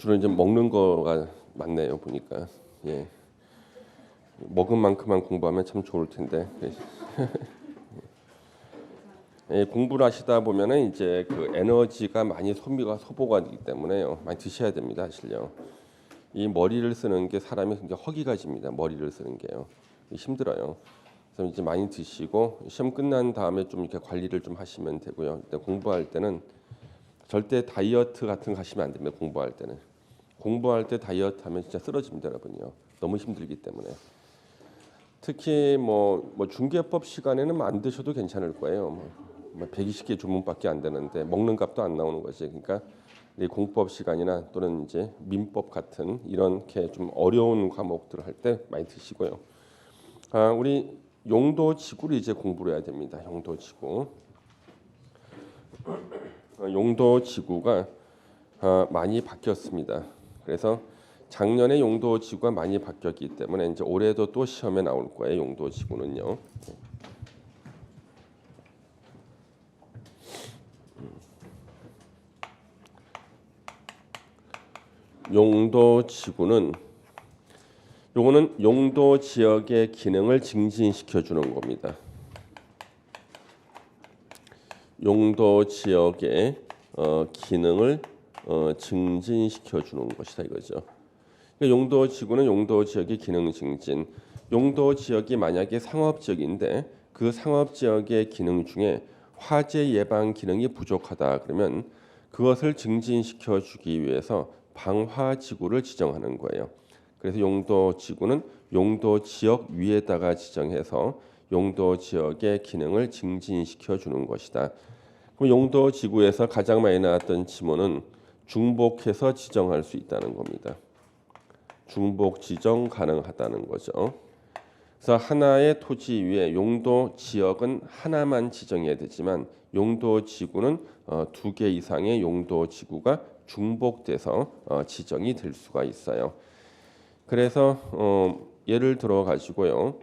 주로 이제 먹는 거가 많네요 보니까. 예. 먹은 만큼만 공부하면 참 좋을 텐데. 예, 공부를 하시다 보면은 이제 그 에너지가 많이 소모가 되기 때문에요. 많이 드셔야 됩니다, 사실요. 이 머리를 쓰는 게 사람이 굉장히 허기가 집니다. 머리를 쓰는 게요. 힘들어요. 그래서 이제 많이 드시고 시험 끝난 다음에 좀 이렇게 관리를 좀 하시면 되고요. 근데 공부할 때는 절대 다이어트 같은 거 하시면 안 됩니다. 공부할 때는. 공부할 때 다이어트 하면 진짜 쓰러집니다, 여러분요. 너무 힘들기 때문에. 특히 뭐 중개법 시간에는 안 드셔도 괜찮을 거예요. 뭐 120개 주문밖에 안 되는데 먹는 값도 안 나오는 거지. 그러니까 이 공법 시간이나 또는 이제 민법 같은 이렇게 좀 어려운 과목들을 할 때 많이 드시고요. 우리 용도 지구를 이제 공부를 해야 됩니다. 용도 지구. 용도 지구가 많이 바뀌었습니다. 그래서 작년에 용도 지구가 많이 바뀌었기 때문에 이제 올해도 또 시험에 나올 거예요. 용도 지구는요. 용도 지구는 요거는 용도 지역의 기능을 증진시켜 주는 겁니다. 용도 지역의 기능을 증진시켜 주는 것이다 이거죠. 그러니까 용도 지구는 용도 지역의 기능 증진. 용도 지역이 만약에 상업 지역인데 그 상업 지역의 기능 중에 화재 예방 기능이 부족하다 그러면 그것을 증진시켜 주기 위해서 방화 지구를 지정하는 거예요. 그래서 용도 지구는 용도 지역 위에다가 지정해서 용도 지역의 기능을 증진시켜 주는 것이다. 그럼 용도 지구에서 가장 많이 나왔던 지문은 중복해서 지정할 수 있다는 겁니다. 중복 지정 가능하다는 거죠. 그래서 하나의 토지 위에 용도 지역은 하나만 지정해야 되지만 용도 지구는 2개 이상의 용도 지구가 중복돼서 지정이 될 수가 있어요. 그래서 예를 들어 가지고요.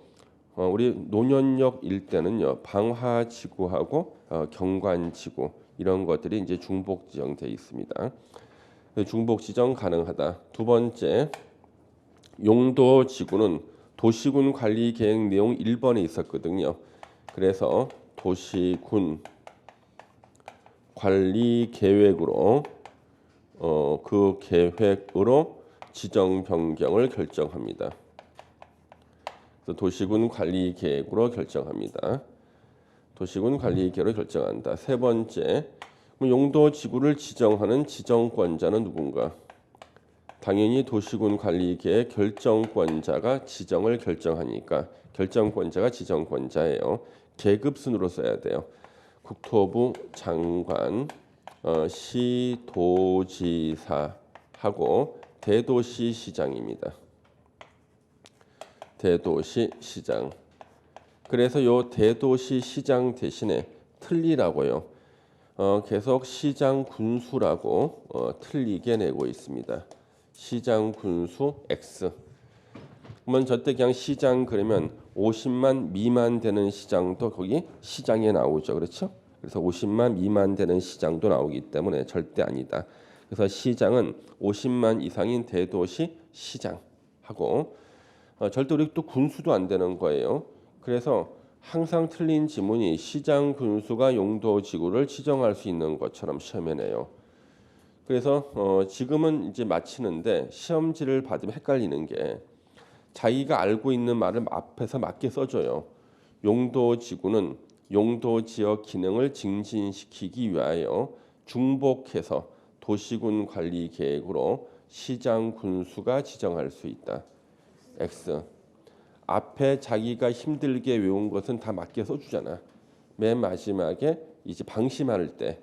우리 논현역 일대는요. 방화지구하고 경관지구 이런 것들이 이제 중복 지정돼 있습니다. 중복 지정 가능하다. 두 번째, 용도 지구는 도시군 관리 계획 내용 1번에 있었거든요. 그래서 도시군 관리 계획으로 그 계획으로 지정 변경을 결정합니다. 그래서 도시군 관리 계획으로 결정합니다. 도시군 관리 계획으로 결정한다. 세 번째, 용도 지구를 지정하는 지정권자는 누군가? 당연히 도시군 관리 계획 결정권자가 지정을 결정하니까 결정권자가 지정권자예요. 계급 순으로 써야 돼요. 국토부 장관, 시도지사하고 대도시시장입니다. 대도시시장. 그래서 요 대도시시장 대신에 틀리라고요. 계속 시장 군수라고 틀리게 내고 있습니다. 시장 군수 X. 그러면 저때 그냥 시장 그러면 50만 미만 되는 시장도 거기 시장에 나오죠. 그렇죠? 그래서 50만 미만 되는 시장도 나오기 때문에 절대 아니다. 그래서 시장은 50만 이상인 대도시 시장하고 절대 우리 또 군수도 안 되는 거예요. 그래서 항상 틀린 지문이 시장 군수가 용도 지구를 지정할 수 있는 것처럼 시험에 내요. 그래서 지금은 이제 마치는데 시험지를 받으면 헷갈리는 게 자기가 알고 있는 말을 앞에서 맞게 써줘요. 용도 지구는 용도 지역 기능을 증진시키기 위하여 중복해서 도시군 관리 계획으로 시장 군수가 지정할 수 있다. X. 앞에 자기가 힘들게 외운 것은 다 맞게 써주잖아. 맨 마지막에 이제 방심할 때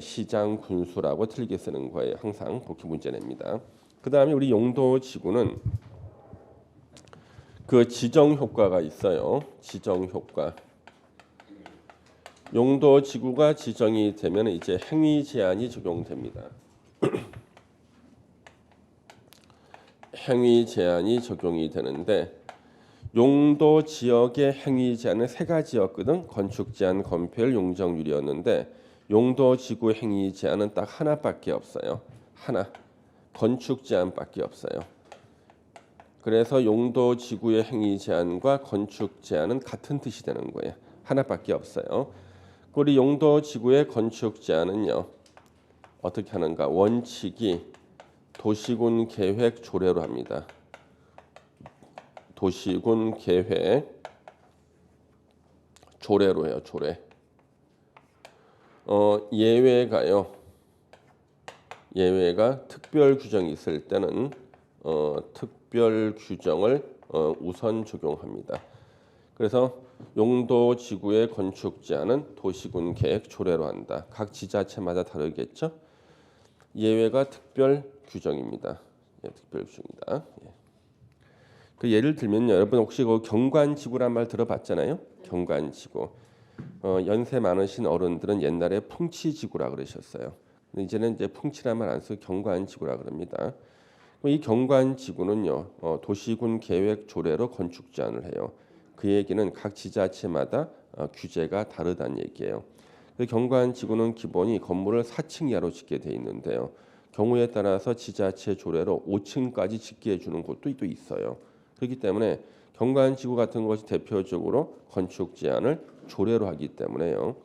시장 군수라고 틀리게 쓰는 거예요. 항상 그렇게 문제 냅니다. 그 다음에 우리 용도 지구는 그 지정 효과가 있어요. 지정 효과. 용도 지구가 지정이 되면 이제 행위 제한이 적용됩니다. 행위 제한이 적용이 되는데 용도 지역의 행위 제한은 세 가지였거든. 건축 제한, 건폐율, 용적률이었는데 용도 지구 행위 제한은 딱 하나밖에 없어요. 하나. 건축 제한밖에 없어요. 그래서 용도 지구의 행위 제한과 건축 제한은 같은 뜻이 되는 거예요. 하나밖에 없어요. 우리 용도 지구의 건축 제한은요. 어떻게 하는가? 원칙이 도시군 계획 조례로 합니다. 도시군 계획 조례로 해요. 조례. 예외가요. 예외가 특별 규정이 있을 때는 특별 규정을 우선 적용합니다. 그래서 용도 지구의 건축 제한은 도시군 계획 조례로 한다. 각 지자체마다 다르겠죠. 예외가 특별 규정입니다. 예, 특별 규정이다. 예. 그 예를 들면요, 여러분 혹시 그 경관지구란 말 들어봤잖아요. 경관지구. 연세 많으신 어른들은 옛날에 풍치지구라 그러셨어요. 근데 이제는 이제 풍치란 말 안 쓰고 경관지구라 그럽니다. 이 경관지구는요, 도시군 계획 조례로 건축 제한을 해요. 그 얘기는 각 지자체마다 규제가 다르다는 얘기예요. 경관지구는 기본이 건물을 4층 이하로 짓게 돼 있는데요. 경우에 따라서 지자체 조례로 5층까지 짓게 해주는 곳도 또 있어요. 그렇기 때문에 경관지구 같은 것이 대표적으로 건축 제한을 조례로 하기 때문에요.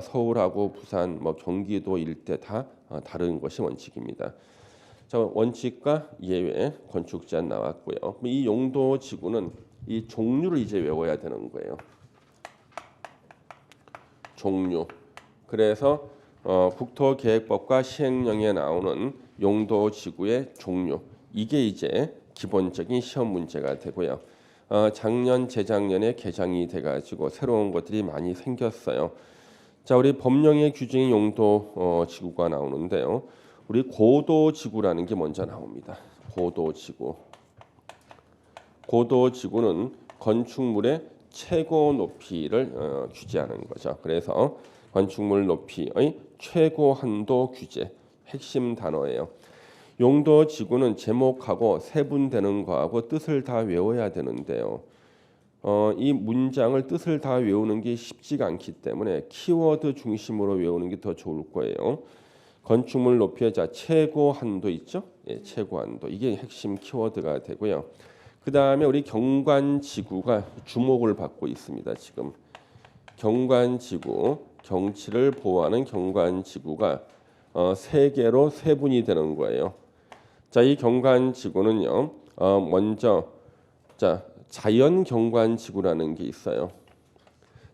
서울하고 부산, 뭐 경기도 일대 다 다른 것이 원칙입니다. 자, 원칙과 예외, 건축 제한 나왔고요. 이 용도 지구는 이 종류를 이제 외워야 되는 거예요. 종류. 그래서 국토계획법과 시행령에 나오는 용도 지구의 종류. 이게 이제 기본적인 시험 문제가 되고요. 작년, 재작년에 개정이 돼가지고 새로운 것들이 많이 생겼어요. 자, 우리 법령의 규정의 용도 지구가 나오는데요. 우리 고도 지구라는 게 먼저 나옵니다. 고도 지구. 고도 지구는 건축물의 최고 높이를 규제하는 거죠. 그래서 건축물 높이의 최고 한도 규제 핵심 단어예요. 용도 지구는 제목하고 세분되는 거하고 뜻을 다 외워야 되는데요. 이 문장을 뜻을 다 외우는 게 쉽지가 않기 때문에 키워드 중심으로 외우는 게 더 좋을 거예요. 건축물 높이의 자 최고 한도 있죠? 예, 최고 한도. 이게 핵심 키워드가 되고요. 그 다음에 우리 경관지구가 주목을 받고 있습니다. 지금 경관지구, 경치를 보호하는 경관지구가 세 개로 세분이 되는 거예요. 자, 이 경관지구는요. 먼저 자 자연 경관지구라는 게 있어요.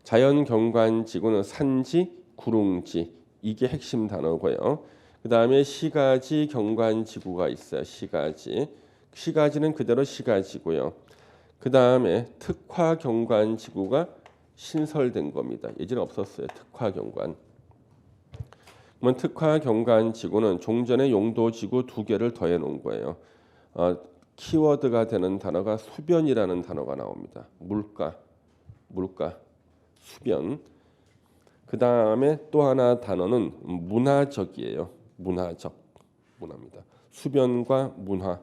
자연 경관지구는 산지, 구릉지 이게 핵심 단어고요. 그 다음에 시가지 경관지구가 있어요. 시가지. 시가지는 그대로 시가지고요. 그 다음에 특화 경관지구가 신설된 겁니다. 예전에 없었어요. 특화 경관. 그러면 특화 경관지구는 종전에 용도지구 2개를 더해 놓은 거예요. 키워드가 되는 단어가 수변이라는 단어가 나옵니다. 물가, 수변. 그 다음에 또 하나 단어는 문화적이에요. 문화입니다. 수변과 문화.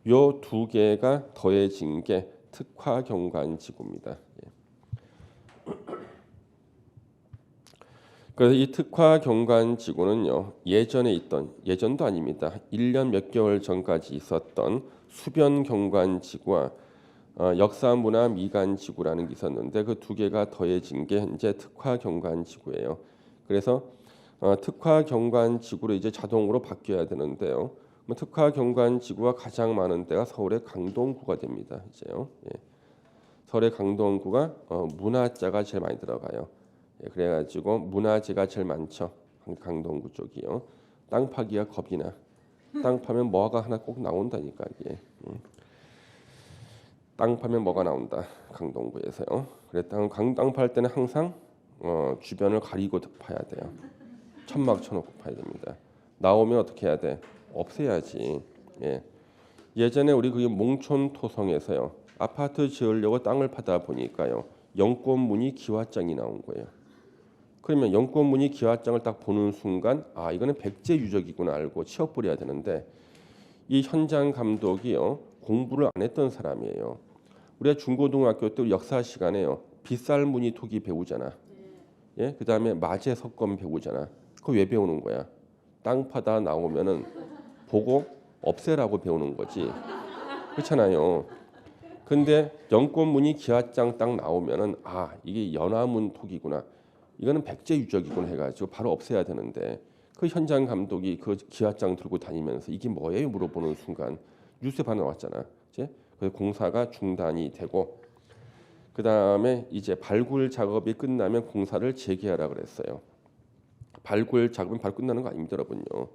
요 2개가 더해진 게 특화 경관지구입니다. 그래서 이 특화 경관지구는요. 예전도 아닙니다. 1년 몇 개월 전까지 있었던 수변 경관지구와 역사 문화 미관지구라는 게 있었는데 그 2개가 더해진 게 현재 특화 경관지구예요. 그래서 특화 경관지구로 이제 자동으로 바뀌어야 되는데요. 특화 경관지구가 가장 많은 데가 서울의 강동구가 됩니다. 이제요. 예. 서울의 강동구가 문화자가 제일 많이 들어가요. 예, 그래가지고 문화재가 제일 많죠. 강동구 쪽이요. 땅 파기가 겁이 나. 땅 파면 뭐가 하나 꼭 나온다니까 이게. 땅 파면 뭐가 나온다. 강동구에서요. 그래 땅 팔 때는 항상 주변을 가리고 파야 돼요. 천막 쳐놓고 파야 됩니다. 나오면 어떻게 해야 돼? 없애야지. 예. 예전에 우리 그 몽촌토성에서요. 아파트 지으려고 땅을 파다 보니까요. 영권문의 기와장이 나온 거예요. 그러면 영권문의 기와장을 딱 보는 순간 이거는 백제 유적이구나 알고 치워버려야 되는데 이 현장 감독이요. 공부를 안 했던 사람이에요. 우리가 중고등학교 때 역사 시간에요. 빗살무늬 토기 배우잖아. 예? 그다음에 마제 석검 배우잖아. 그거 왜 배우는 거야? 땅 파다 나오면은 보고 없애라고 배우는 거지. 그렇잖아요. 근데 영권문이 기하장 딱 나오면은 아 이게 연화문 토기구나. 이거는 백제유적이구나 해가지고 바로 없애야 되는데 그 현장 감독이 그 기하장 들고 다니면서 이게 뭐예요 물어보는 순간 뉴스에 바로 나왔잖아. 이제 그래서 공사가 중단이 되고 그 다음에 이제 발굴 작업이 끝나면 공사를 재개하라 그랬어요. 발굴 작업은 바로 끝나는 거 아닙니다, 여러분요.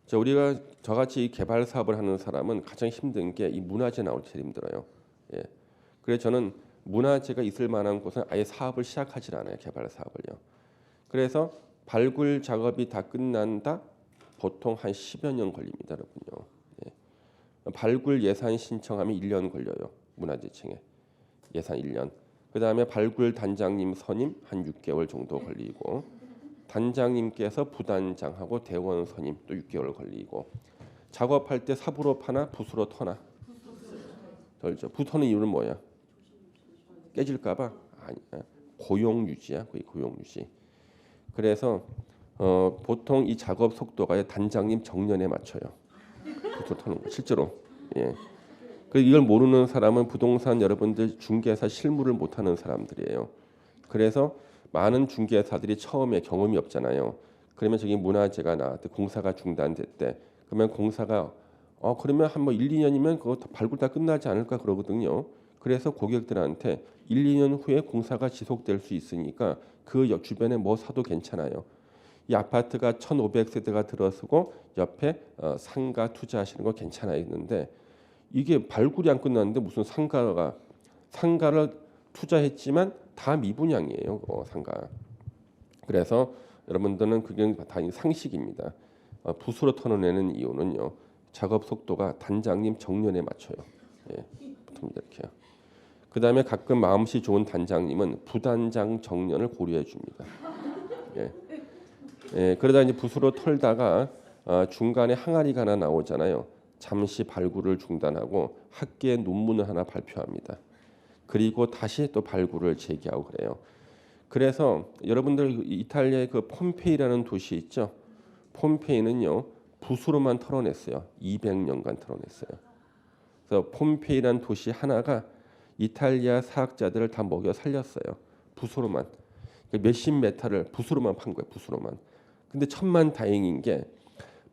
자, 우리가 저같이 개발 사업을 하는 사람은 가장 힘든 게 이 문화재 나올 때 제일 힘들어요. 예. 그래서 저는 문화재가 있을 만한 곳은 아예 사업을 시작하지 않아요, 개발 사업을요. 그래서 발굴 작업이 다 끝난다, 보통 한 10여 년 걸립니다, 여러분요. 예. 발굴 예산 신청하면 1년 걸려요, 문화재청에. 예산 1년. 그 다음에 발굴 단장님 선임 한 6개월 정도 걸리고 단장님께서 부단장하고 대원 선임 또 6개월 걸리고 작업할 때 삽으로 파나 붓으로 터나 덜죠. 붓 터는 이유는 뭐야? 깨질까봐? 아니야. 고용 유지야. 거의 고용 유지. 그래서 보통 이 작업 속도가 단장님 정년에 맞춰요. 붓으로 터는 거 실제로. 예. 그 이걸 모르는 사람은 부동산 여러분들 중개사 실무를 못하는 사람들이에요. 그래서 많은 중개사들이 처음에 경험이 없잖아요. 그러면 저기 문화재가 나왔대 공사가 중단됐대. 그러면 공사가 그러면 한 뭐 1, 2년이면 그거 발굴 다 끝나지 않을까 그러거든요. 그래서 고객들한테 1, 2년 후에 공사가 지속될 수 있으니까 그 주변에 뭐 사도 괜찮아요. 이 아파트가 1,500세대가 들어서고 옆에 상가 투자하시는 거 괜찮아 있는데 이게 발굴이 안 끝났는데 무슨 상가를 투자했지만 다 미분양이에요. 상가. 그래서 여러분들은 그게 다 상식입니다. 붓으로 털어내는 이유는요. 작업 속도가 단장님 정년에 맞춰요. 예, 보통 이렇게요. 그 다음에 가끔 마음씨 좋은 단장님은 부단장 정년을 고려해 줍니다. 예. 예, 그러다 이제 붓으로 털다가 중간에 항아리가 하나 나오잖아요. 잠시 발굴을 중단하고 학계 논문을 하나 발표합니다. 그리고 다시 또 발굴을 재개하고 그래요. 그래서 여러분들 이탈리아의 그 폼페이라는 도시 있죠. 폼페이는요 붓으로만 털어냈어요. 200년간 털어냈어요. 그래서 폼페이라는 도시 하나가 이탈리아 사학자들을 다 먹여 살렸어요. 붓으로만. 몇십 메타를 붓으로만 판 거예요. 붓으로만. 근데 천만다행인 게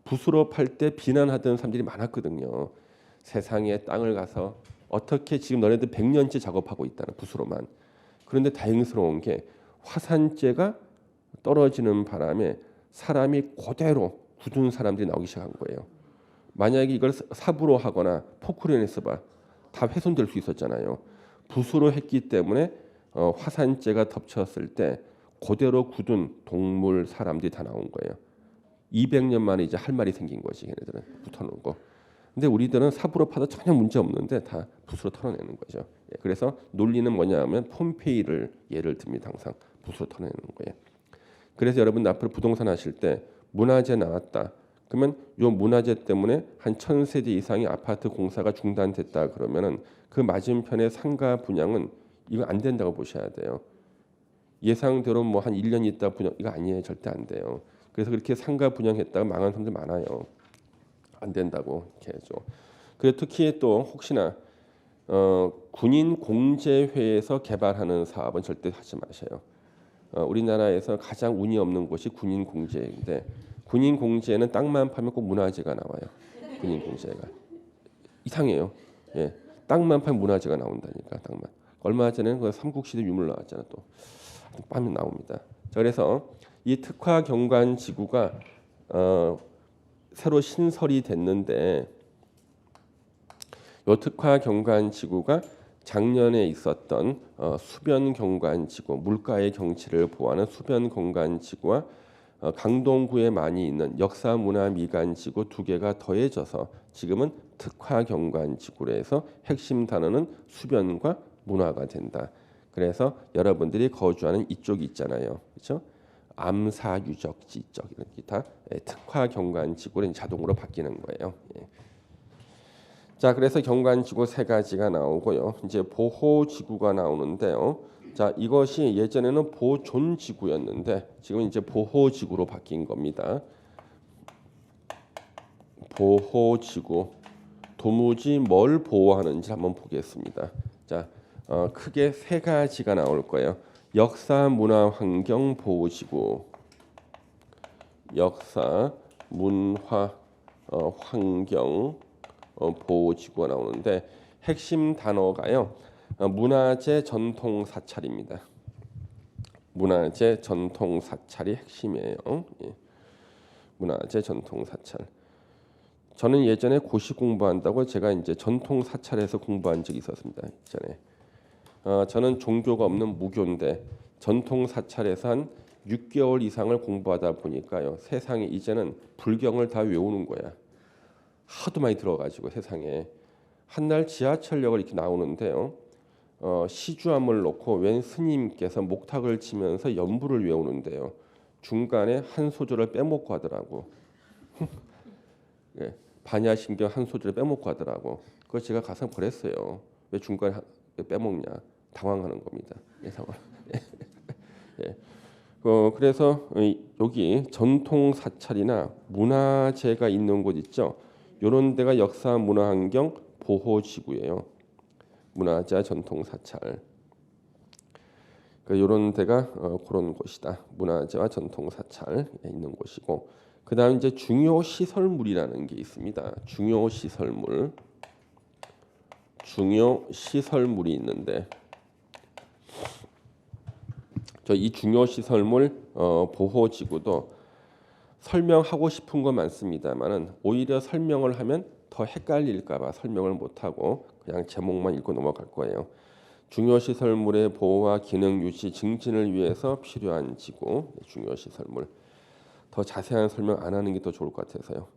붓으로 팔 때 비난하던 사람들이 많았거든요. 세상에 땅을 가서 어떻게 지금 너네들 100년째 작업하고 있다는 붓으로만. 그런데 다행스러운 게 화산재가 떨어지는 바람에 사람이 그대로 굳은 사람들이 나오기 시작한 거예요. 만약에 이걸 삽으로 하거나 포크로 해서 다 훼손될 수 있었잖아요. 붓으로 했기 때문에 화산재가 덮쳤을 때 그대로 굳은 동물, 사람들이 다 나온 거예요. 200년 만에 이제 할 말이 생긴 거지, 걔네들은 붙어놓은 거. 근데 우리들은 삽으로 파도 전혀 문제 없는데 다 붓으로 털어내는 거죠. 예, 그래서 논리는 뭐냐면 폼페이를 예를 듭니다. 항상 붓으로 털어내는 거예요. 그래서 여러분 앞으로 부동산 하실 때 문화재 나왔다. 그러면 이 문화재 때문에 한 1,000세대 이상의 아파트 공사가 중단됐다 그러면은 그 맞은편의 상가 분양은 이거 안 된다고 보셔야 돼요. 예상대로 뭐 한 1년 있다 분양 이거 아니에요. 절대 안 돼요. 그래서 그렇게 상가 분양했다가 망한 사람들 많아요. 안 된다고 이렇게 해죠. 그리고 특히 또 혹시나 군인 공제회에서 개발하는 사업은 절대 하지 마세요. 우리나라에서 가장 운이 없는 곳이 군인 공제인데 군인 공제는 땅만 파면 꼭 문화재가 나와요. 군인 공제가 이상해요. 예, 땅만 파면 문화재가 나온다니까 땅만. 얼마 전에는 그 삼국시대 유물 나왔잖아 또. 빠면 나옵니다. 자, 그래서 이 특화 경관 지구가 새로 신설이 됐는데 이 특화 경관 지구가 작년에 있었던 수변 경관 지구, 물가의 경치를 보호하는 수변 경관 지구와 강동구에 많이 있는 역사 문화 미관 지구 두 개가 더해져서 지금은 특화 경관 지구로 해서 핵심 단어는 수변과 문화가 된다. 그래서 여러분들이 거주하는 이쪽이 있잖아요. 그렇죠? 암사 유적지 쪽 이런 기타 특화 경관 지구는 자동으로 바뀌는 거예요. 예. 자, 그래서 경관 지구 세 가지가 나오고요. 이제 보호 지구가 나오는데요. 자, 이것이 예전에는 보존 지구였는데 지금 이제 보호 지구로 바뀐 겁니다. 보호지구 도무지 뭘 보호하는지 한번 보겠습니다. 자, 크게 세 가지가 나올 거예요. 역사, 문화, 환경 보호지구. 역사, 문화, 환경 보호지구가 나오는데 핵심 단어가요. 문화재 전통 사찰입니다. 문화재 전통 사찰이 핵심이에요. 예. 문화재 전통 사찰. 저는 예전에 고시 공부한다고 제가 이제 전통 사찰에서 공부한 적이 있었습니다. 예전에. 저는 종교가 없는 무교인데 전통 사찰에서 한 6개월 이상을 공부하다 보니까요. 세상에 이제는 불경을 다 외우는 거야. 하도 많이 들어가지고 세상에. 한날 지하철역을 이렇게 나오는데요. 시주함을 놓고 웬 스님께서 목탁을 치면서 연부를 외우는데요. 중간에 한 소절을 빼먹고 하더라고. 예, 반야신경 한 소절을 빼먹고 하더라고. 그거 제가 가서 그랬어요. 왜 중간에 빼먹냐? 당황하는 겁니다. 예, 당황. 예. 그래서 여기 전통 사찰이나 문화재가 있는 곳 있죠. 이런 데가 역사, 문화, 환경 보호지구예요. 문화재 전통 사찰. 이런 데가 그런 곳이다. 문화재와 전통 사찰에 있는 곳이고, 그다음 이제 중요 시설물이라는 게 있습니다. 중요 시설물. 중요 시설물이 있는데, 이 중요 시설물 보호지구도 설명하고 싶은 건 많습니다만은 오히려 설명을 하면 더 헷갈릴까봐 설명을 못하고 그냥 제목만 읽고 넘어갈 거예요. 중요시설물의 보호와 기능 유지 증진을 위해서 필요한 지구, 중요시설물. 더 자세한 설명 안 하는 게 더 좋을 것 같아서요.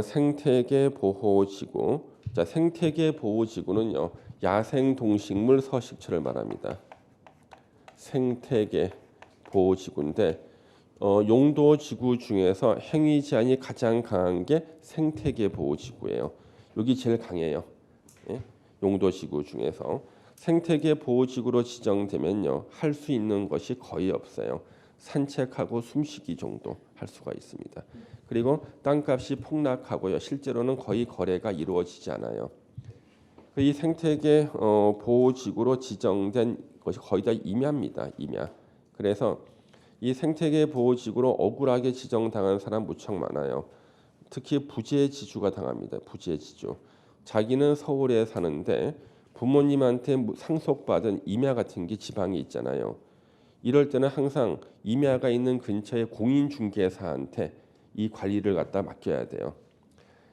생태계 보호지구. 자, 생태계 보호지구는요, 야생 동식물 서식처를 말합니다. 생태계 보호지구인데 용도지구 중에서 행위 제한이 가장 강한 게 생태계 보호지구예요. 여기 제일 강해요. 예? 용도지구 중에서 생태계 보호지구로 지정되면요, 할 수 있는 것이 거의 없어요. 산책하고 숨쉬기 정도 할 수가 있습니다. 그리고 땅값이 폭락하고요, 실제로는 거의 거래가 이루어지지 않아요. 이 생태계 보호지구로 지정된 것이 거의 다 임야입니다. 임야. 그래서 이 생태계 보호지구로 억울하게 지정당한 사람 무척 많아요. 특히 부재지주가 당합니다. 부재지주. 자기는 서울에 사는데 부모님한테 상속받은 임야 같은 게 지방에 있잖아요. 이럴 때는 항상 임야가 있는 근처의 공인중개사한테 이 관리를 갖다 맡겨야 돼요.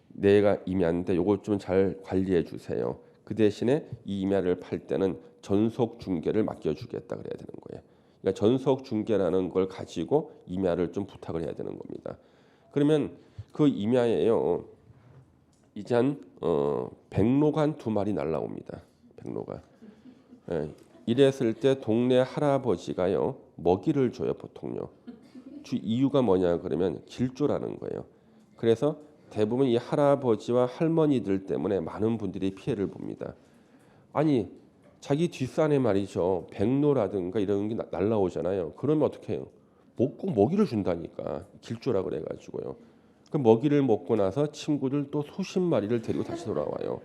내가 임야인데 요걸 좀 잘 관리해 주세요. 그 대신에 이 임야를 팔 때는 전속 중개를 맡겨주겠다 그래야 되는 거예요. 그러니까 전속 중개라는 걸 가지고 임야를 좀 부탁을 해야 되는 겁니다. 그러면 그 임야에요, 이제 한 백로가 한 2마리 날라옵니다. 백로가. 예, 이랬을 때 동네 할아버지가요, 먹이를 줘요, 보통요. 이유가 뭐냐 그러면 길조라는 거예요. 그래서 대부분 이 할아버지와 할머니들 때문에 많은 분들이 피해를 봅니다. 아니, 자기 뒷산에 말이죠, 백로라든가 이런 게 날라오잖아요. 그러면 어떻게 해요? 꼭 먹이를 준다니까. 길조라 그래가지고요. 그 먹이를 먹고 나서 친구들 또 수십 마리를 데리고 다시 돌아와요.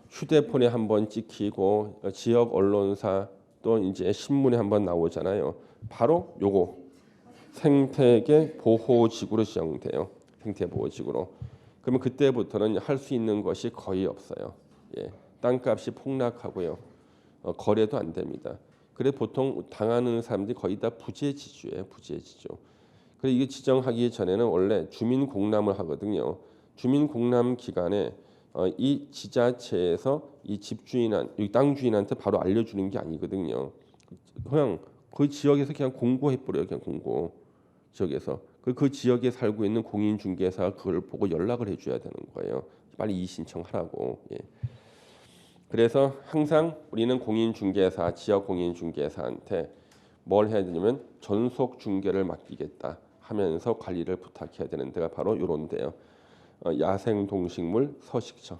휴대폰에 한번 찍히고 지역 언론사 또 이제 신문에 한번 나오잖아요. 바로 요거 생태계 보호지구로 지정돼요. 생태 보호지구로. 그러면 그때부터는 할 수 있는 것이 거의 없어요. 예, 땅값이 폭락하고요. 거래도 안 됩니다. 그래 보통 당하는 사람들이 거의 다 부재지주예요. 부재지주. 그래 이게 지정하기 전에는 원래 주민 공람을 하거든요. 주민 공람 기간에 이 지자체에서 이 집주인한 이 땅 주인한테 바로 알려주는 게 아니거든요. 그냥 그 지역에서 그냥 공고해 버려요. 그냥 공고 지역에서 그 지역에 살고 있는 공인중개사가 그걸 보고 연락을 해줘야 되는 거예요. 빨리 이의 신청하라고. 예. 그래서 항상 우리는 공인중개사, 지역 공인중개사한테 뭘 해야 되냐면 전속 중개를 맡기겠다 하면서 관리를 부탁해야 되는 데가 바로 이런 데요. 야생동식물 서식처.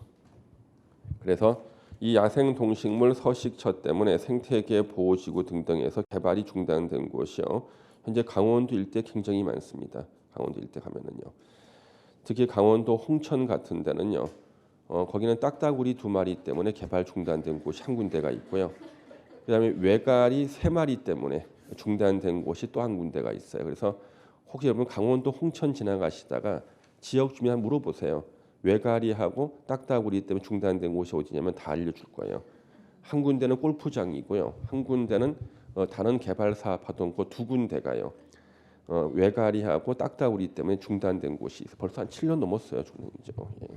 그래서 이 야생동식물 서식처 때문에 생태계 보호지구 등등에서 개발이 중단된 곳이요. 현재 강원도 일대 굉장히 많습니다. 강원도 일대 가면은요. 특히 강원도 홍천 같은 데는요. 거기는 딱따구리 2마리 때문에 개발 중단된 곳이 한 군데가 있고요. 그다음에 외가리 3마리 때문에 중단된 곳이 또 한 군데가 있어요. 그래서 혹시 여러분 강원도 홍천 지나가시다가 지역 주민한테 물어보세요. 외가리하고 딱따구리 때문에 중단된 곳이 어디냐면 다 알려줄 거예요. 한 군데는 골프장이고요. 한 군데는 다른 개발 사업 하던 곳 2군데가요. 외가리하고 딱따구리 때문에 중단된 곳이 있어요. 벌써 한 7년 넘었어요. 중단이죠. 예.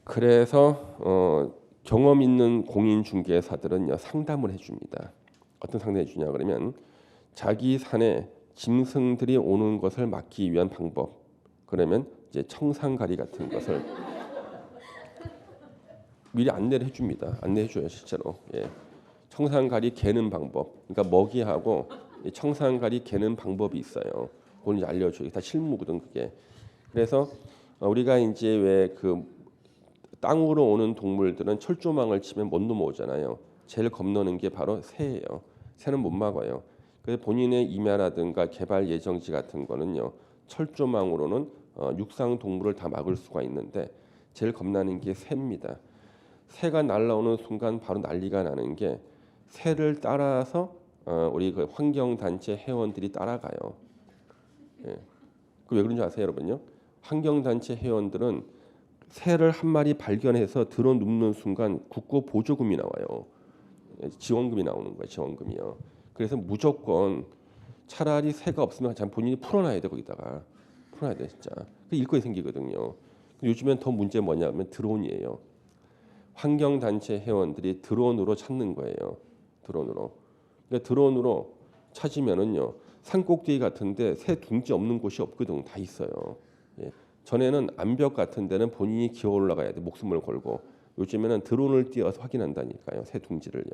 그래서 경험 있는 공인중개사들은요 상담을 해줍니다. 어떤 상담 해주냐 그러면 자기 산에 짐승들이 오는 것을 막기 위한 방법. 그러면 이제 청산가리 같은 것을 미리 안내를 해줍니다. 안내해줘요 실제로. 예. 청산가리 개는 방법. 그러니까 먹이하고 청산가리 개는 방법이 있어요. 그걸 이제 알려줘요. 다 실무거든 그게. 그래서 우리가 이제 왜 그 땅으로 오는 동물들은 철조망을 치면 못 넘어오잖아요. 제일 겁나는 게 바로 새예요. 새는 못 막아요. 그래서 본인의 임야라든가 개발 예정지 같은 거는요. 철조망으로는 육상 동물을 다 막을 수가 있는데 제일 겁나는 게 새입니다. 새가 날아오는 순간 바로 난리가 나는 게 새를 따라서 우리 그 환경단체 회원들이 따라가요. 예. 그 왜 그런지 아세요, 여러분요? 환경단체 회원들은 새를 한 마리 발견해서 들어 눕는 순간 국고 보조금이 나와요. 지원금이 나오는 거예요. 지원금이요. 그래서 무조건 차라리 새가 없으면 참 본인이 풀어놔야 돼 거기다가 풀어놔야 돼 진짜. 그 일거리 생기거든요. 요즘엔 더 문제 뭐냐면 드론이에요. 환경단체 회원들이 드론으로 찾는 거예요. 드론으로. 그러니까 드론으로 찾으면은요 산꼭대기 같은데 새 둥지 없는 곳이 없거든. 다 있어요. 예. 전에는 암벽 같은 데는 본인이 기어 올라가야 돼. 목숨을 걸고. 요즘에는 드론을 띄워서 확인한다니까요. 새 둥지를요.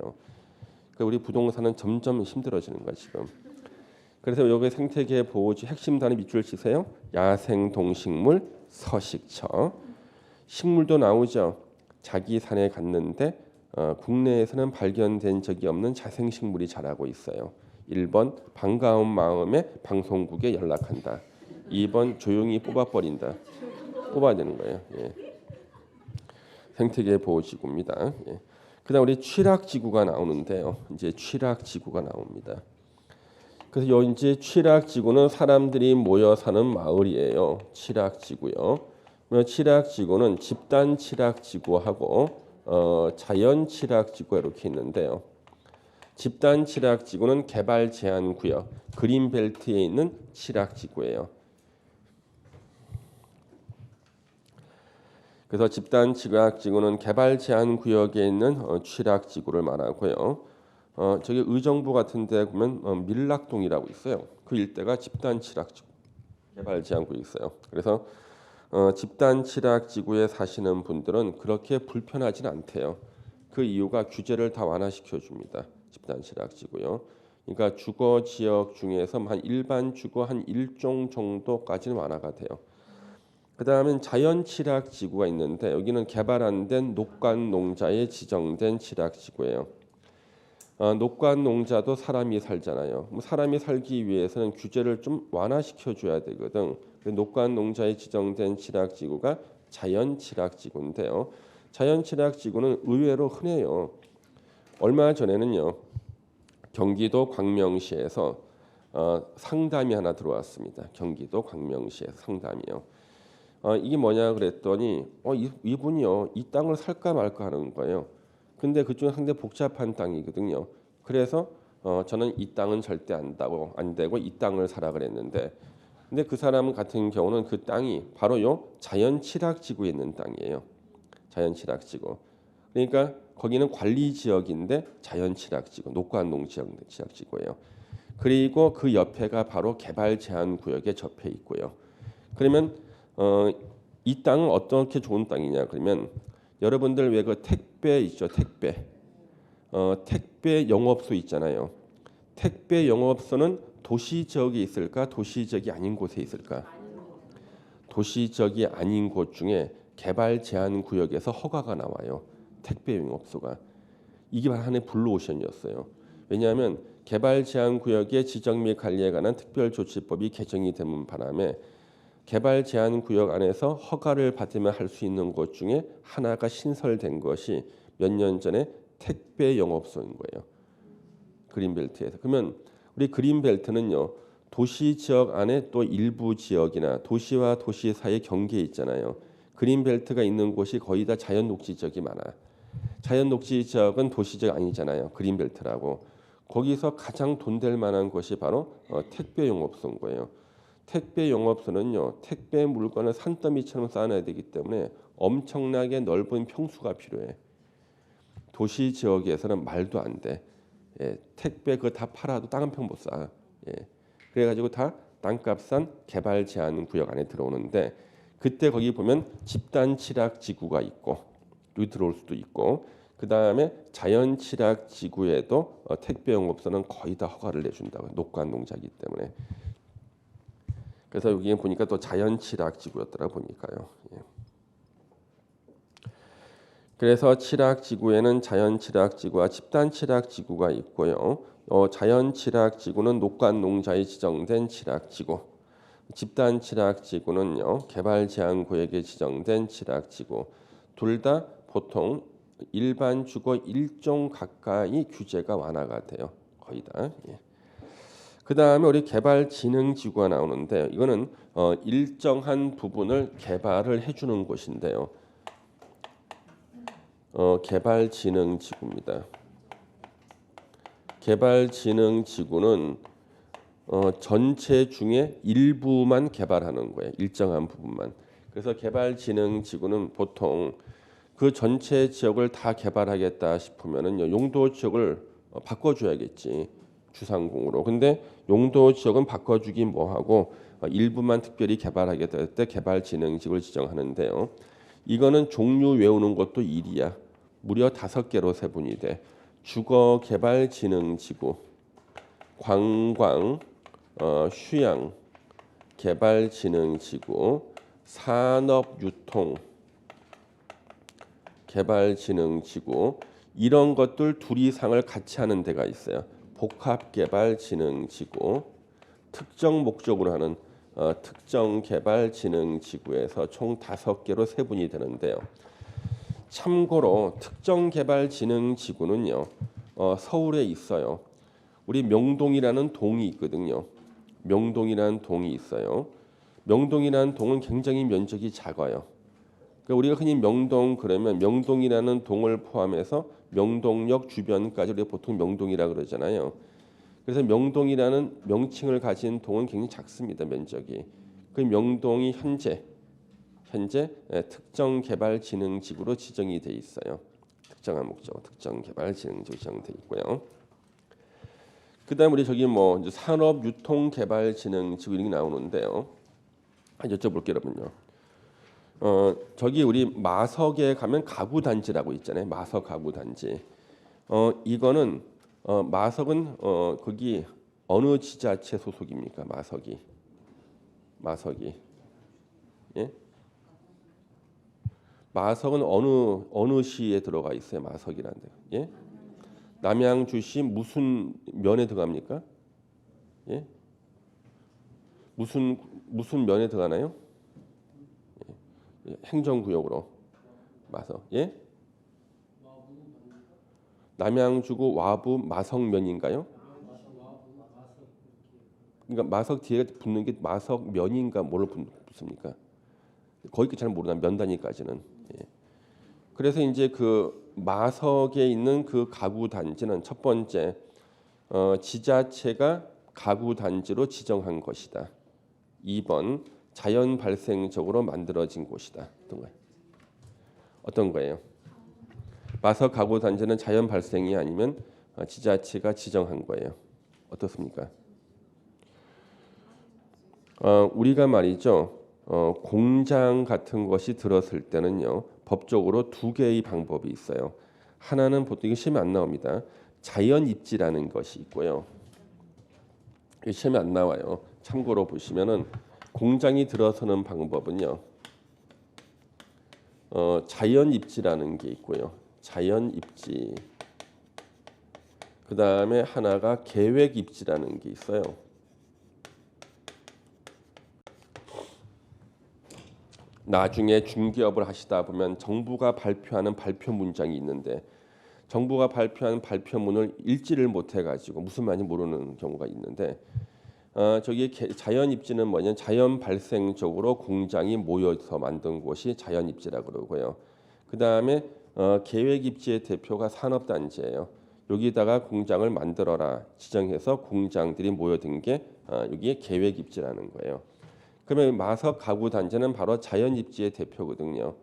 그러니까 우리 부동산은 점점 힘들어지는 거야 지금. 그래서 여기 생태계 보호지 핵심 단위 밑줄 치세요. 야생 동식물 서식처. 식물도 나오죠. 자기 산에 갔는데 국내에서는 발견된 적이 없는 자생식물이 자라고 있어요. 1번 반가운 마음에 방송국에 연락한다. 2번 조용히 뽑아버린다. 뽑아야 되는 거예요. 예. 생태계 보호지구입니다. 예. 그다음 우리 취락지구가 나오는데요. 이제 취락지구가 나옵니다. 그래서 요 이제 취락지구는 사람들이 모여 사는 마을이에요. 취락지구요. 취락지구는 집단 취락지구하고 자연 취락지구 이렇게 있는데요. 집단 취락지구는 개발 제한 구역, 그린벨트에 있는 취락지구예요. 그래서 집단 취락지구는 개발 제한 구역에 있는 취락지구를 말하고요. 저기 의정부 같은데 보면 밀락동이라고 있어요. 그 일대가 집단 취락지구 개발 제한 구역이 있어요. 그래서 집단 취락지구에 사시는 분들은 그렇게 불편하진 않대요. 그 이유가 규제를 다 완화시켜 줍니다. 집단 취락지구요. 그러니까 주거 지역 중에서 한 일반 주거 한 1종 정도까지는 완화가 돼요. 그 다음엔 자연 취락지구가 있는데 여기는 개발 안 된 녹관 농자에 지정된 취락지구예요. 녹관 농자도 사람이 살잖아요. 사람이 살기 위해서는 규제를 좀 완화시켜 줘야 되거든. 녹관 농자에 지정된 취락지구가 자연 취락지구인데요. 자연 취락지구는 의외로 흔해요. 얼마 전에는요. 경기도 광명시에서 상담이 하나 들어왔습니다. 경기도 광명시에서 상담이요. 이게 뭐냐 그랬더니 이분이요 이 땅을 살까 말까 하는 거예요. 근데 그중에 상당히 복잡한 땅이거든요. 그래서 저는 이 땅은 절대 안 되고 이 땅을 사라 그랬는데, 근데 그 사람 같은 경우는 그 땅이 바로 요 자연 취락지구에 있는 땅이에요. 자연 취락지구. 그러니까 거기는 관리 지역인데 자연 취락지구, 녹관농 지역 취락지구예요. 그리고 그 옆에가 바로 개발 제한 구역에 접해 있고요. 그러면 이 땅은 어떻게 좋은 땅이냐 그러면 여러분들 왜 그 택배 있죠? 택배 영업소 있잖아요. 택배 영업소는 도시 지역에 있을까? 도시 지역이 아닌 곳에 있을까? 도시 지역이 아닌 곳 중에 개발 제한 구역에서 허가가 나와요. 택배 영업소가. 이게 바로 하나의 블루오션이었어요. 왜냐하면 개발 제한 구역의 지정 및 관리에 관한 특별조치법이 개정이 되는 바람에 개발 제한 구역 안에서 허가를 받으면 할 수 있는 것 중에 하나가 신설된 것이 몇 년 전에 택배 영업소인 거예요. 그린벨트에서. 그러면 우리 그린벨트는요. 도시 지역 안에 또 일부 지역이나 도시와 도시 사이의 경계에 있잖아요. 그린벨트가 있는 곳이 거의 다 자연 녹지 지역이 많아. 자연 녹지 지역은 도시 지역 아니잖아요. 그린벨트라고. 거기서 가장 돈 될 만한 곳이 바로 택배 영업소인 거예요. 택배 영업소는요. 택배 물건을 산더미처럼 쌓아놔야 되기 때문에 엄청나게 넓은 평수가 필요해. 도시 지역에서는 말도 안 돼. 예, 택배 그거 다 팔아도 땅 한 평 못 사. 예, 그래가지고 다 땅값 싼 개발 제한 구역 안에 들어오는데 그때 거기 보면 집단 취락 지구가 있고 여기 들어올 수도 있고 그 다음에 자연 취락 지구에도 택배 영업소는 거의 다 허가를 내준다고 녹관 농자이기 때문에 그래서 여기에 보니까 또 자연 취락 지구였더라 보니까요. 예. 그래서 취락 지구에는 자연 취락 지구와 집단 취락 지구가 있고요. 자연 취락 지구는 녹관 농자에 지정된 취락 지구. 집단 취락 지구는요. 개발 제한 구역에 지정된 취락 지구. 둘 다 보통 일반 주거 일종 가까이 규제가 완화가 돼요. 거의 다. 예. 그 다음에 우리 개발 진흥 지구가 나오는데 이거는 일정한 부분을 개발을 해주는 곳인데요. 개발 진흥 지구입니다. 개발 진흥 지구는 전체 중에 일부만 개발하는 거예요. 일정한 부분만. 그래서 개발 진흥 지구는 보통 그 전체 지역을 다 개발하겠다 싶으면은 용도 지역을 바꿔줘야겠지. 주상공으로. 근데 용도 지역은 바꿔주긴 뭐하고 일부만 특별히 개발하겠다 할 때 개발 진흥 지구를 지정하는데요. 이거는 종류 외우는 것도 일이야. 무려 5개로 세분이 돼. 주거 개발 진흥 지구, 관광, 휴양, 개발 진흥 지구, 산업 유통, 개발 진흥 지구 이런 것들 둘 이상을 같이 하는 데가 있어요. 복합 개발 진흥 지구, 특정 목적으로 하는 특정 개발 진흥 지구에서 총 5개로 세분이 되는데요. 참고로 특정 개발 진흥 지구는요. 서울에 있어요. 우리 명동이라는 동이 있거든요. 명동이라는 동이 있어요. 명동이라는 동은 굉장히 면적이 작아요. 그러니까 우리가 흔히 명동 그러면 명동이라는 동을 포함해서 명동역 주변까지 우리가 보통 명동이라 그러잖아요. 그래서 명동이라는 명칭을 가진 동은 굉장히 작습니다. 면적이. 그 명동이 현재 특정 개발 진흥 지구로 지정이 돼 있어요. 특정한 목적, 특정 개발 진흥 지구 지정돼 있고요. 그다음 우리 저기 뭐 이제 산업 유통 개발 진흥 지구 이런 게 나오는데요. 여쭤볼게요, 여러분요. 저기 우리 마석에 가면 가구 단지라고 있잖아요. 마석 가구 단지. 이거는 마석은 거기 어느 지자체 소속입니까? 마석이. 예? 마석은 어느 시에 들어가 있어요? 마석이라는 데. 예? 남양주시 무슨 면에 들어갑니까? 예? 무슨 면에 들어가나요? 예. 행정구역으로 마석. 예? 남양주구 와부 마석면인가요? 그러니까 마석 뒤에 붙는 게 마석면인가 뭐를 붙습니까? 거기까지 잘 모르나 면 단위까지는. 예. 그래서 이제 그 마석에 있는 그 가구 단지는 첫 번째 지자체가 가구 단지로 지정한 것이다. 2번 자연 발생적으로 만들어진 곳이다. 어떤 거예요? 마석 가구 단지는 자연 발생이 아니면 지자체가 지정한 거예요. 어떻습니까? 우리가 말이죠. 공장 같은 것이 들었을 때는요. 법적으로 2개의 방법이 있어요. 하나는 보통 이게 시험에 안 나옵니다. 자연 입지라는 것이 있고요. 이게 시험에 안 나와요. 참고로 보시면은 공장이 들어서는 방법은요. 자연 입지라는 게 있고요. 자연 입지. 그 다음에 하나가 계획 입지라는 게 있어요. 나중에 중개업을 하시다 보면 정부가 발표하는 발표 문장이 있는데 정부가 발표한 발표문을 읽지를 못해가지고 무슨 말인지 모르는 경우가 있는데 저기 자연 입지는 뭐냐면 자연 발생적으로 공장이 모여서 만든 곳이 자연 입지라고 그러고요. 그 다음에 계획 입지의 대표가 산업단지예요. 여기다가 공장을 만들어라 지정해서 공장들이 모여든 게 여기에 계획 입지라는 거예요. 그러면 마석 가구 단지는 바로 자연 입지의 대표거든요.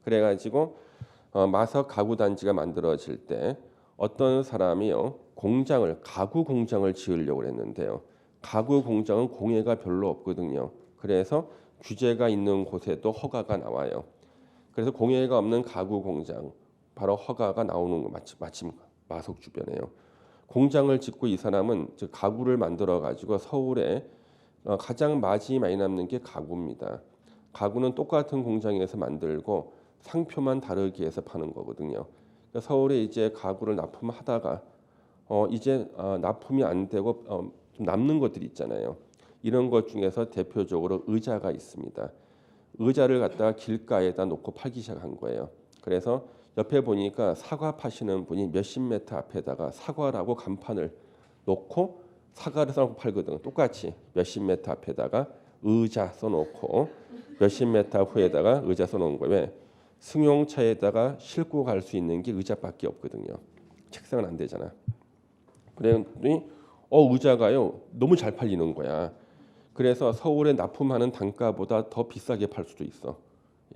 그래가지고 마석 가구 단지가 만들어질 때 어떤 사람이요 공장을 가구 공장을 지으려고 했는데요. 가구 공장은 공해가 별로 없거든요. 그래서 규제가 있는 곳에도 허가가 나와요. 그래서 공해가 없는 가구 공장 바로 허가가 나오는 거 마침 마석 주변에요. 공장을 짓고 이 사람은 즉 가구를 만들어 가지고 서울에 가장 마진이 많이 남는 게 가구입니다. 가구는 똑같은 공장에서 만들고 상표만 다르게 해서 파는 거거든요. 그러니까 서울에 이제 가구를 납품하다가 이제 납품이 안 되고 좀 남는 것들이 있잖아요. 이런 것 중에서 대표적으로 의자가 있습니다. 의자를 갖다가 길가에다 놓고 팔기 시작한 거예요. 그래서 옆에 보니까 사과 파시는 분이 몇십 미터 앞에다가 사과라고 간판을 놓고 사과를 써놓고 팔거든. 똑같이 몇십 미터 앞에다가 의자 써놓고 몇십 미터 후에다가 의자 써놓은 거예요. 왜? 승용차에다가 싣고 갈 수 있는 게 의자밖에 없거든요. 책상은 안 되잖아. 그랬더니 의자가요 너무 잘 팔리는 거야. 그래서 서울에 납품하는 단가보다 더 비싸게 팔 수도 있어.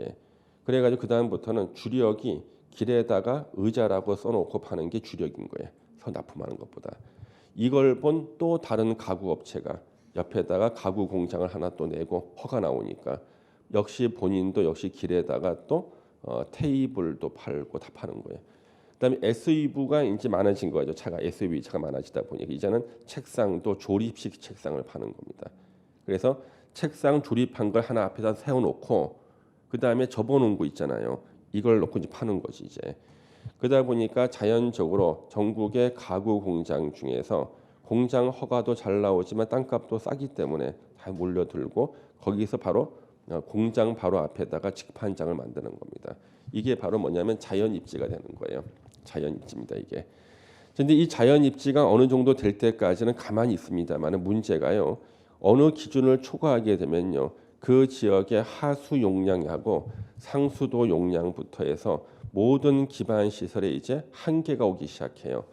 예. 그래가지고 그 다음부터는 주력이 길에다가 의자라고 써놓고 파는 게 주력인 거예요. 서 납품하는 것보다. 이걸 본 또 다른 가구 업체가 옆에다가 가구 공장을 하나 또 내고 허가 나오니까 역시 본인도 역시 길에다가 또 테이블도 팔고 다 파는 거예요. 그다음에 SUV가 이제 많아진 거죠. 차가 SUV 차가 많아지다 보니까 이제는 책상도 조립식 책상을 파는 겁니다. 그래서 책상 조립한 걸 하나 앞에다 세워놓고 그 다음에 접어놓은 거 있잖아요. 이걸 놓고 이제 파는 거지 이제. 그러다 보니까 자연적으로 전국의 가구 공장 중에서 공장 허가도 잘 나오지만 땅값도 싸기 때문에 다 몰려들고 거기서 바로 공장 바로 앞에다가 직판장을 만드는 겁니다. 이게 바로 뭐냐면 자연 입지가 되는 거예요. 자연 입지입니다 이게. 그런데 이 자연 입지가 어느 정도 될 때까지는 가만히 있습니다만 문제가요. 어느 기준을 초과하게 되면요. 그 지역의 하수 용량하고 상수도 용량부터 해서 모든 기반 시설에 이제 한계가 오기 시작해요.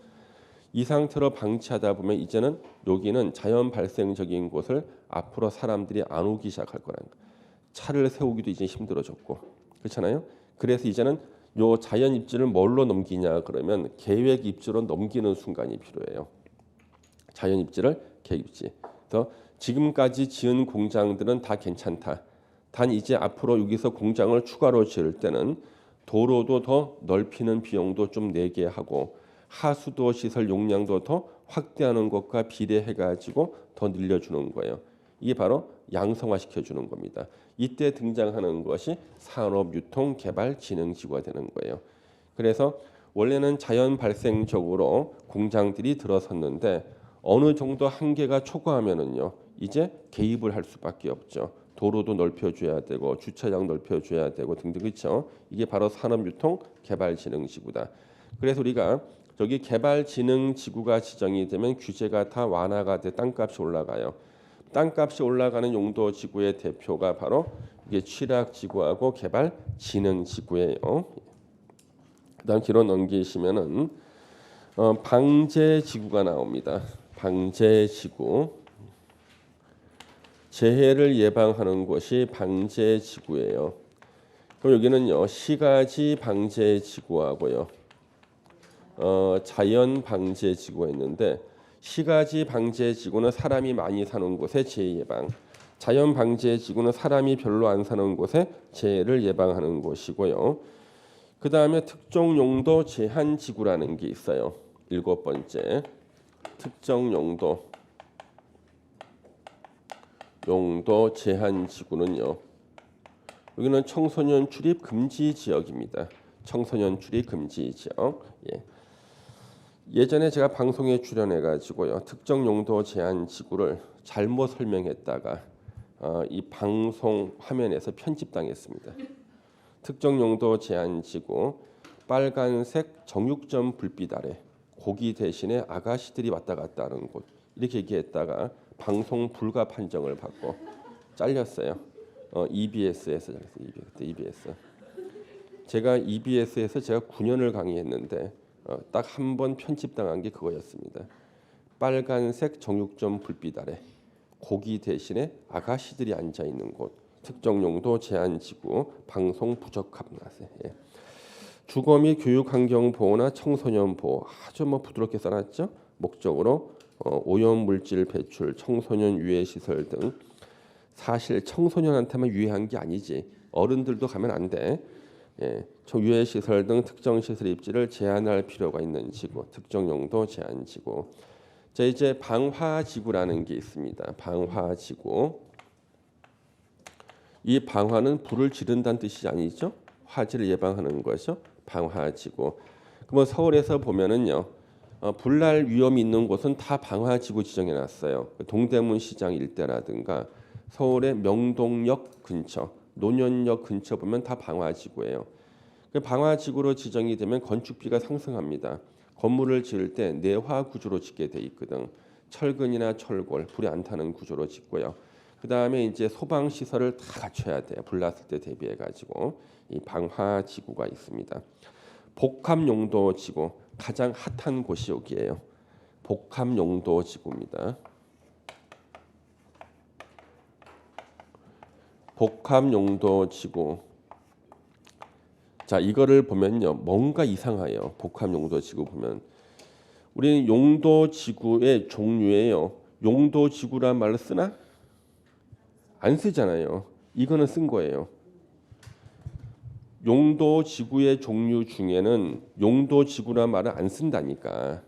이 상태로 방치하다 보면 이제는 여기는 자연 발생적인 곳을 앞으로 사람들이 안 오기 시작할 거라는 거예요. 차를 세우기도 이제 힘들어졌고 그렇잖아요. 그래서 이제는 요 자연 입지를 뭘로 넘기냐 그러면 계획 입지로 넘기는 순간이 필요해요. 자연 입지를 계획 입지. 그래서 지금까지 지은 공장들은 다 괜찮다. 단 이제 앞으로 여기서 공장을 추가로 지을 때는 도로도 더 넓히는 비용도 좀 내게 하고 하수도 시설 용량도 더 확대하는 것과 비례해 가지고 더 늘려주는 거예요. 이게 바로 양성화 시켜주는 겁니다. 이때 등장하는 것이 산업유통개발진흥지구가 되는 거예요. 그래서 원래는 자연 발생적으로 공장들이 들어섰는데 어느 정도 한계가 초과하면은요 이제 개입을 할 수밖에 없죠. 도로도 넓혀줘야 되고 주차장 넓혀줘야 되고 등등 그렇죠. 이게 바로 산업유통개발진흥지구다. 그래서 우리가 저기 개발진흥지구가 지정이 되면 규제가 다 완화가 돼 땅값이 올라가요. 땅값이 올라가는 용도지구의 대표가 바로 이게 취락지구하고 개발진흥지구예요. 그다음 뒤로 넘기시면은 방제지구가 나옵니다. 방제지구. 재해를 예방하는 곳이 방제지구예요. 그럼 여기는요 시가지 방제지구하고요 자연 방제지구가 있는데 시가지 방제지구는 사람이 많이 사는 곳에 재해 예방, 자연 방제지구는 사람이 별로 안 사는 곳에 재해를 예방하는 곳이고요. 그 다음에 특정 용도 제한 지구라는 게 있어요. 7번째 특정 용도 제한 지구는요. 여기는 청소년 출입 금지 지역입니다. 청소년 출입 금지 지역. 예전에 제가 방송에 출연해 가지고요. 특정 용도 제한 지구를 잘못 설명했다가 이 방송 화면에서 편집당했습니다. 특정 용도 제한지구 빨간색 정육점 불빛 아래 고기 대신에 아가씨들이 왔다 갔다 하는 곳 이렇게 얘기했다가 방송 불가 판정을 받고 잘렸어요. EBS에서 잘렸어요. EBS. 제가 EBS에서 제가 9년을 강의했는데 딱 한 번 편집당한 게 그거였습니다. 빨간색 정육점 불빛 아래 고기 대신에 아가씨들이 앉아 있는 곳 특정 용도 제한지구 방송 부적합 나세. 예. 주거 및 교육 환경 보호나 청소년 보호 아주 부드럽게 써놨죠. 목적으로 오염 물질 배출, 청소년 유해 시설 등 사실 청소년한테만 유해한 게 아니지 어른들도 가면 안 돼. 예, 유해 시설 등 특정 시설 입지를 제한할 필요가 있는 지구, 특정 용도 제한 지구. 자 이제 방화지구라는 게 있습니다. 방화지구. 이 방화는 불을 지른다는 뜻이 아니죠. 화재를 예방하는 거죠. 방화지구. 그럼 서울에서 보면은요. 불날 위험이 있는 곳은 다 방화지구 지정해 놨어요. 동대문 시장 일대라든가 서울의 명동역 근처, 논현역 근처 보면 다 방화지구예요. 방화지구로 지정이 되면 건축비가 상승합니다. 건물을 지을 때 내화 구조로 짓게 돼 있거든. 철근이나 철골, 불이 안 타는 구조로 짓고요. 그 다음에 이제 소방 시설을 다 갖춰야 돼요. 불 났을 때 대비해 가지고 이 방화지구가 있습니다. 복합용도지구 가장 핫한 곳이 여기예요. 복합용도지구입니다. 복합용도지구. 자 이거를 보면요, 뭔가 이상해요. 복합용도지구 보면 우리는 용도지구의 종류예요. 용도지구란 말을 쓰나? 안 쓰잖아요. 이거는 쓴 거예요. 용도지구의 종류 중에는 용도지구란 말을 안 쓴다니까.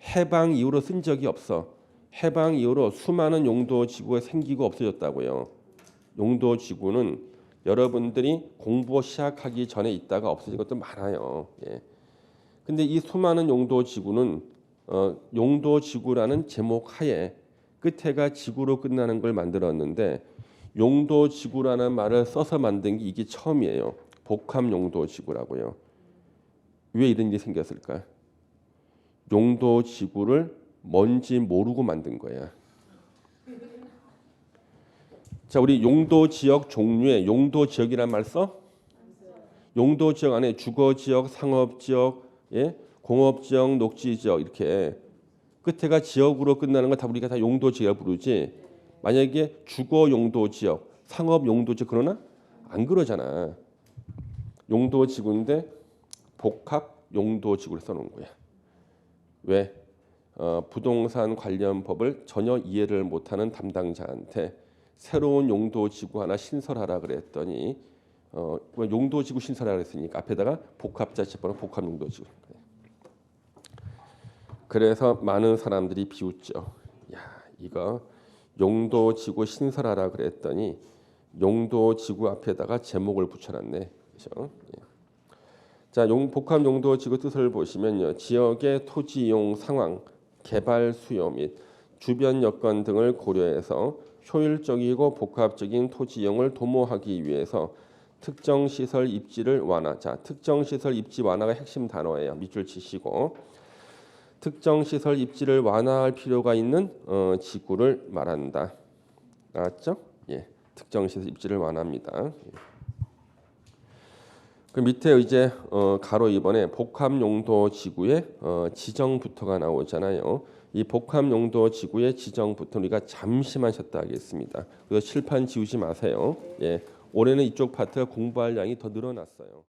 해방 이후로 쓴 적이 없어. 해방 이후로 수많은 용도지구가 생기고 없어졌다고요. 용도지구는 여러분들이 공부 시작하기 전에 있다가 없어진 것도 많아요. 예. 근데 이 수많은 용도지구는 용도지구라는 제목 하에 끝에가 지구로 끝나는 걸 만들었는데 용도지구라는 말을 써서 만든 게 이게 처음이에요. 복합용도지구라고요. 왜 이런 일이 생겼을까? 용도지구를 뭔지 모르고 만든 거야. 자, 우리 용도지역 종류에 용도지역이란 말 써? 용도지역 안에 주거지역, 상업지역, 예? 공업지역, 녹지지역 이렇게 끝에가 지역으로 끝나는 건 다 우리가 다 용도지역 부르지. 만약에 주거용도지역, 상업용도지역 그러나? 안 그러잖아. 용도지구인데 복합용도지구를 써놓은 거야. 왜? 부동산 관련 법을 전혀 이해를 못하는 담당자한테 새로운 용도지구 하나 신설하라 그랬더니 용도지구 신설하라 그랬으니까 앞에다가 복합자 집어넣어 복합용도지구. 그래서 많은 사람들이 비웃죠. 야 이거 용도지구 신설하라 그랬더니 용도지구 앞에다가 제목을 붙여놨네. 그렇죠? 자, 복합용도지구 뜻을 보시면요. 지역의 토지 이용 상황, 개발 수요 및 주변 여건 등을 고려해서 효율적이고 복합적인 토지 이용을 도모하기 위해서 특정 시설 입지를 완화. 자, 특정 시설 입지 완화가 핵심 단어예요. 밑줄 치시고 특정 시설 입지를 완화할 필요가 있는 지구를 말한다. 알았죠? 예, 특정 시설 입지를 완화합니다. 예. 그 밑에 이제 가로 2번에 복합용도지구의 지정부터가 나오잖아요. 이 복합용도지구의 지정부터 우리가 잠시만 쉬었다 하겠습니다. 그래서 칠판 지우지 마세요. 예, 올해는 이쪽 파트가 공부할 양이 더 늘어났어요.